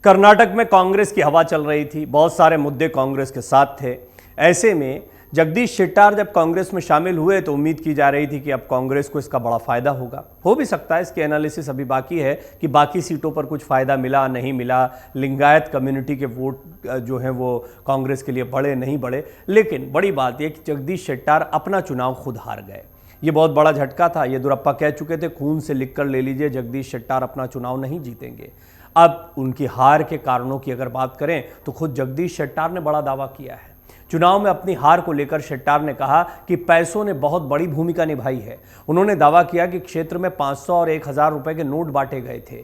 कर्नाटक में कांग्रेस की हवा चल रही थी, बहुत सारे मुद्दे कांग्रेस के साथ थे। ऐसे में जगदीश शेट्टार जब कांग्रेस में शामिल हुए तो उम्मीद की जा रही थी कि अब कांग्रेस को इसका बड़ा फायदा होगा। हो भी सकता है, इसकी एनालिसिस अभी बाकी है कि बाकी सीटों पर कुछ फायदा मिला नहीं मिला, लिंगायत कम्युनिटी के वोट जो हैं वो कांग्रेस के लिए बढ़े नहीं बढ़े। लेकिन बड़ी बात यह कि जगदीश शेट्टार अपना चुनाव खुद हार गए। ये बहुत बड़ा झटका था। येदियुरप्पा कह चुके थे, खून से लिखकर ले लीजिए, जगदीश शेट्टार अपना चुनाव नहीं जीतेंगे। अब उनकी हार के कारणों की अगर बात करें तो खुद जगदीश शेट्टार ने बड़ा दावा किया है। चुनाव में अपनी हार को लेकर शेट्टार ने कहा कि पैसों ने बहुत बड़ी भूमिका निभाई है। उन्होंने दावा किया कि क्षेत्र में 500 और 1000 रुपए के नोट बांटे गए थे।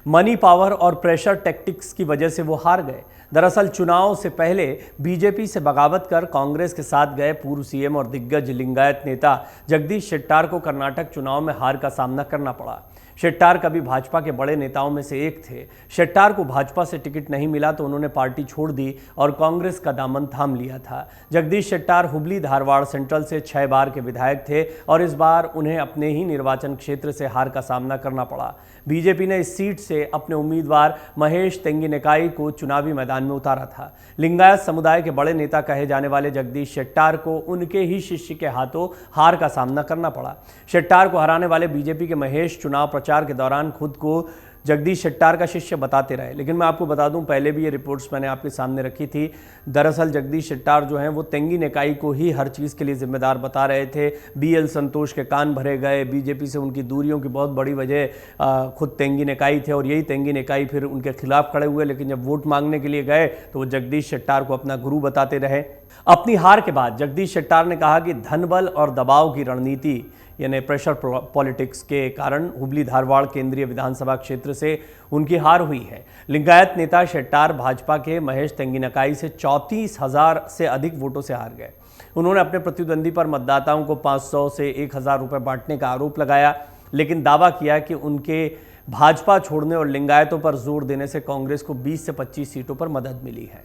मनी पावर और प्रेशर टैक्टिक्स की वजह से वो हार गए। दरअसल चुनाव से पहले बीजेपी से बगावत कर कांग्रेस के साथ गए पूर्व सीएम और दिग्गज लिंगायत नेता जगदीश शेट्टार को कर्नाटक चुनाव में हार का सामना करना पड़ा। शेट्टार कभी भाजपा के बड़े नेताओं में से एक थे। शेट्टार को भाजपा से टिकट नहीं मिला तो उन्होंने पार्टी छोड़ दी और कांग्रेस का दामन थाम लिया था। जगदीश शेट्टार हुबली धारवाड़ सेंट्रल से 6 बार के विधायक थे और इस बार उन्हें अपने ही निर्वाचन क्षेत्र से हार का सामना करना पड़ा। बीजेपी ने इस सीट से अपने उम्मीदवार महेश तेंगिनेकाई को चुनावी मैदान में उतारा था। लिंगायत समुदाय के बड़े नेता कहे जाने वाले जगदीश शेट्टार को उनके ही शिष्य के हाथों हार का सामना करना पड़ा। शेट्टार को हराने वाले बीजेपी के महेश चुनाव प्रचार के दौरान खुद को जगदीश शेट्टार का शिष्य बताते रहे। लेकिन मैं आपको बता दूं, पहले भी ये रिपोर्ट्स मैंने आपके सामने रखी थी। दरअसल जगदीश शेट्टार जो हैं वो तेंगिनेकाई को ही हर चीज़ के लिए जिम्मेदार बता रहे थे। बीएल संतोष के कान भरे गए। बीजेपी से उनकी दूरियों की बहुत बड़ी वजह खुद तेंगिनेकाई थे और यही तेंगिनेकाई फिर उनके खिलाफ खड़े हुए। लेकिन जब वोट मांगने के लिए गए तो वो जगदीश शेट्टार को अपना गुरु बताते रहे। अपनी हार के बाद जगदीश शेट्टार ने कहा कि धनबल और दबाव की रणनीति यानी प्रेशर पॉलिटिक्स के कारण हुबली धारवाड़ केंद्रीय विधानसभा क्षेत्र से उनकी हार हुई है। लिंगायत नेता शेट्टार भाजपा के महेश तेंगिनेकाई से 34,000 से अधिक वोटों से हार गए। उन्होंने अपने प्रतिद्वंदी पर मतदाताओं को 500 से 1000 रुपये बांटने का आरोप लगाया, लेकिन दावा किया कि उनके भाजपा छोड़ने और लिंगायतों पर जोर देने से कांग्रेस को 20 से 25 सीटों पर मदद मिली है।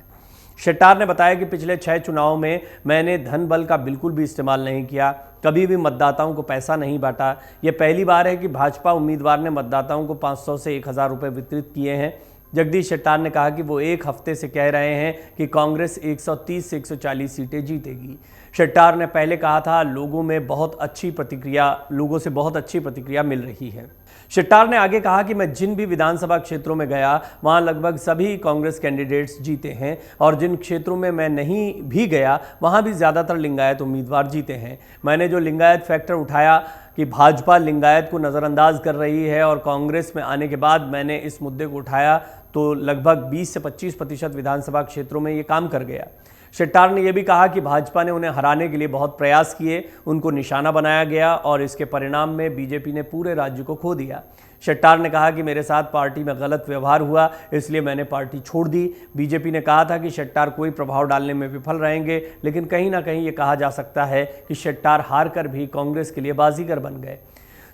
शेट्टार ने बताया कि पिछले 6 चुनावों में मैंने धन बल का बिल्कुल भी इस्तेमाल नहीं किया, कभी भी मतदाताओं को पैसा नहीं बांटा। यह पहली बार है कि भाजपा उम्मीदवार ने मतदाताओं को 500 से 1000 रुपये वितरित किए हैं। जगदीश शेट्टार ने कहा कि वो एक हफ्ते से कह रहे हैं कि कांग्रेस 130 से 140 सीटें जीतेगी। शेट्टार ने पहले कहा था, लोगों से बहुत अच्छी प्रतिक्रिया मिल रही है। शेट्टार ने आगे कहा कि मैं जिन भी विधानसभा क्षेत्रों में गया वहां लगभग सभी कांग्रेस कैंडिडेट्स जीते हैं और जिन क्षेत्रों में मैं नहीं भी गया वहां भी ज़्यादातर लिंगायत उम्मीदवार जीते हैं। मैंने जो लिंगायत फैक्टर उठाया कि भाजपा लिंगायत को नज़रअंदाज कर रही है और कांग्रेस में आने के बाद मैंने इस मुद्दे को उठाया तो लगभग 20 से 25% विधानसभा क्षेत्रों में ये काम कर गया। शेट्टार ने यह भी कहा कि भाजपा ने उन्हें हराने के लिए बहुत प्रयास किए, उनको निशाना बनाया गया और इसके परिणाम में बीजेपी ने पूरे राज्य को खो दिया। शेट्टार ने कहा कि मेरे साथ पार्टी में गलत व्यवहार हुआ, इसलिए मैंने पार्टी छोड़ दी। बीजेपी ने कहा था कि शेट्टार कोई प्रभाव डालने में विफल रहेंगे, लेकिन कहीं ना कहीं ये कहा जा सकता है कि शेट्टार हार कर भी कांग्रेस के लिए बाजीगर बन गए।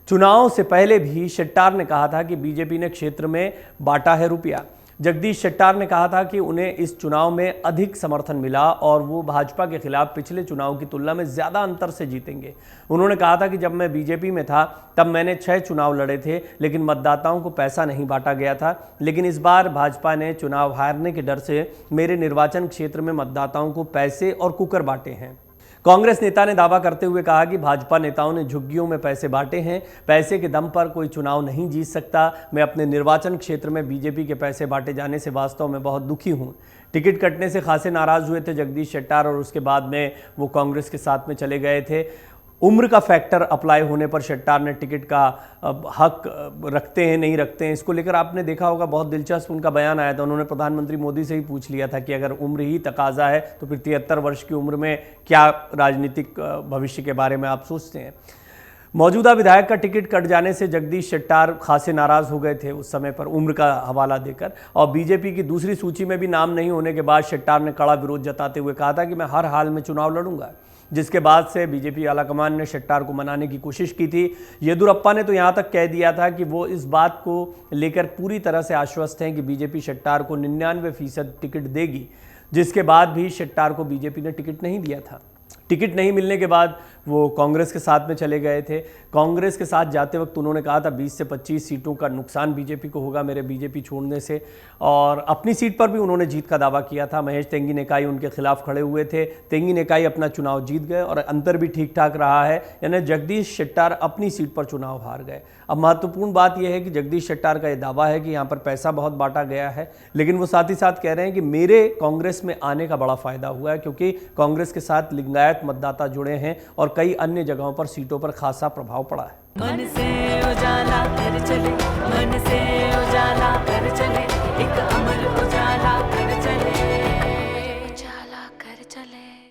चुनाव से पहले भी शेट्टार ने कहा था कि बीजेपी ने क्षेत्र में बांटा है रुपया। जगदीश शेट्टार ने कहा था कि उन्हें इस चुनाव में अधिक समर्थन मिला और वो भाजपा के खिलाफ पिछले चुनाव की तुलना में ज़्यादा अंतर से जीतेंगे। उन्होंने कहा था कि जब मैं बीजेपी में था तब मैंने 6 चुनाव लड़े थे, लेकिन मतदाताओं को पैसा नहीं बांटा गया था। लेकिन इस बार भाजपा ने चुनाव हारने के डर से मेरे निर्वाचन क्षेत्र में मतदाताओं को पैसे और कुकर बांटे हैं। कांग्रेस नेता ने दावा करते हुए कहा कि भाजपा नेताओं ने झुग्गियों में पैसे बांटे हैं। पैसे के दम पर कोई चुनाव नहीं जीत सकता। मैं अपने निर्वाचन क्षेत्र में बीजेपी के पैसे बांटे जाने से वास्तव में बहुत दुखी हूं। टिकट कटने से खासे नाराज हुए थे जगदीश शेट्टार और उसके बाद में वो कांग्रेस के साथ में चले गए थे। उम्र का फैक्टर अप्लाई होने पर शेट्टार ने टिकट का हक रखते हैं नहीं रखते हैं, इसको लेकर आपने देखा होगा बहुत दिलचस्प उनका बयान आया था। उन्होंने प्रधानमंत्री मोदी से ही पूछ लिया था कि अगर उम्र ही तकाजा है तो फिर 73 वर्ष की उम्र में क्या राजनीतिक भविष्य के बारे में आप सोचते हैं। मौजूदा विधायक का टिकट कट जाने से जगदीश शेट्टार खासे नाराज हो गए थे उस समय पर उम्र का हवाला देकर, और बीजेपी की दूसरी सूची में भी नाम नहीं होने के बाद शेट्टार ने कड़ा विरोध जताते हुए कहा था कि मैं हर हाल में चुनाव लड़ूंगा। जिसके बाद से बीजेपी आलाकमान ने शेट्टार को मनाने की कोशिश की थी। येदियुरप्पा ने तो यहां तक कह दिया था कि वो इस बात को लेकर पूरी तरह से आश्वस्त हैं कि बीजेपी शेट्टार को 99% टिकट देगी, जिसके बाद भी शेट्टार को बीजेपी ने टिकट नहीं दिया था। टिकट नहीं मिलने के बाद वो कांग्रेस के साथ में चले गए थे। कांग्रेस के साथ जाते वक्त उन्होंने कहा था 20 से 25 सीटों का नुकसान बीजेपी को होगा मेरे बीजेपी छोड़ने से, और अपनी सीट पर भी उन्होंने जीत का दावा किया था। महेश तेंगी नेकाई उनके खिलाफ खड़े हुए थे, तेंगी नेकाई अपना चुनाव जीत गए और अंतर भी ठीक ठाक रहा है, यानी जगदीश शेट्टार अपनी सीट पर चुनाव हार गए। अब महत्वपूर्ण बात यह है कि जगदीश शेट्टार का यह दावा है कि यहाँ पर पैसा बहुत बांटा गया है, लेकिन वो साथ ही साथ कह रहे हैं कि मेरे कांग्रेस में आने का बड़ा फायदा हुआ है, क्योंकि कांग्रेस के साथ लिंगायत मतदाता जुड़े हैं और कई अन्य जगहों पर सीटों पर खासा प्रभाव पड़ा है। मन से उजाला कर चले